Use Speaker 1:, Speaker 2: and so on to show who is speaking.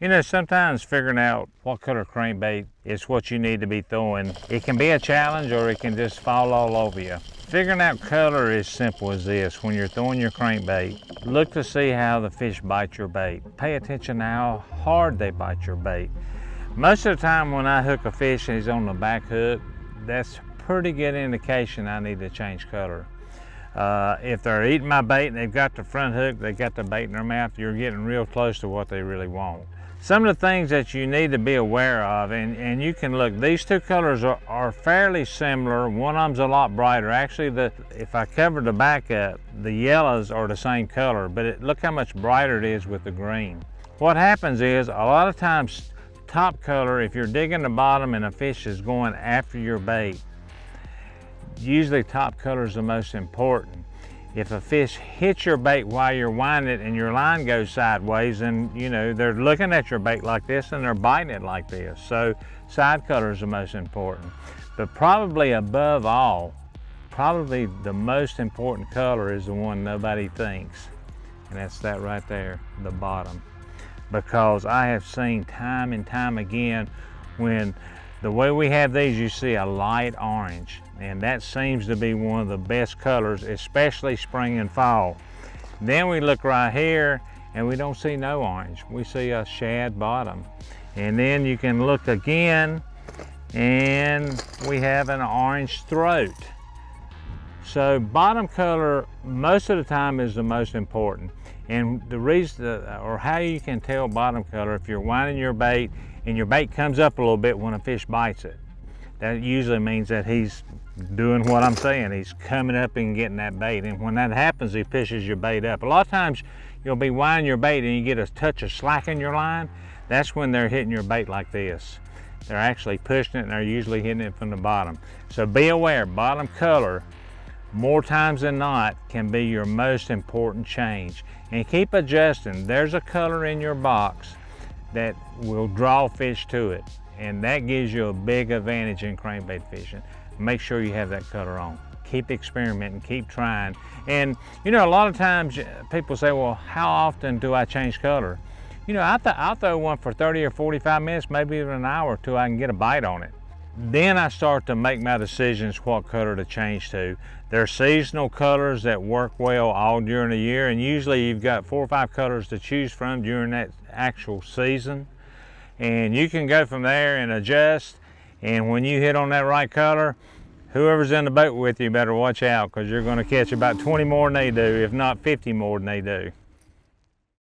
Speaker 1: You know, sometimes figuring out what color crankbait is what you need to be throwing, it can be a challenge or it can just fall all over you. Figuring out color is simple as this. When you're throwing your crankbait, look to see how the fish bite your bait. Pay attention to how hard they bite your bait. Most of the time when I hook a fish and he's on the back hook, that's a pretty good indication I need to change color. If they're eating my bait and they've got the front hook, they've got the bait in their mouth, you're getting real close to what they really want. Some of the things that you need to be aware of, and you can look, these two colors are fairly similar. One of them's a lot brighter. Actually, if I cover the back up, the yellows are the same color, but look how much brighter it is with the green. What happens is, a lot of times, top color, if you're digging the bottom and a fish is going after your bait, usually top color is the most important. If a fish hits your bait while you're winding it and your line goes sideways, and you know, they're looking at your bait like this and they're biting it like this. So side color is the most important. But probably above all, probably the most important color is the one nobody thinks. And that's that right there, the bottom. Because I have seen time and time again when the way we have these, you see a light orange, and that seems to be one of the best colors, especially spring and fall. Then we look right here and we don't see no orange. We see a shad bottom. And then you can look again and we have an orange throat. So bottom color most of the time is the most important. And the reason, or how you can tell bottom color, if you're winding your bait and your bait comes up a little bit when a fish bites it, that usually means that he's doing what I'm saying. He's coming up and getting that bait. And when that happens, he pushes your bait up. A lot of times you'll be winding your bait and you get a touch of slack in your line. That's when they're hitting your bait like this. They're actually pushing it and they're usually hitting it from the bottom. So be aware, bottom color, more times than not, can be your most important change. And keep adjusting. There's a color in your box that will draw fish to it, and that gives you a big advantage in crankbait fishing. Make sure you have that color on. Keep experimenting, keep trying. And you know, a lot of times people say, well, how often do I change color? You know, I'll throw one for 30 or 45 minutes, maybe even an hour, till I can get a bite on it. Then I start to make my decisions what color to change to. There are seasonal colors that work well all during the year, and usually you've got 4 or 5 colors to choose from during that actual season. And you can go from there and adjust, and when you hit on that right color, whoever's in the boat with you better watch out, because you're going to catch about 20 more than they do, if not 50 more than they do.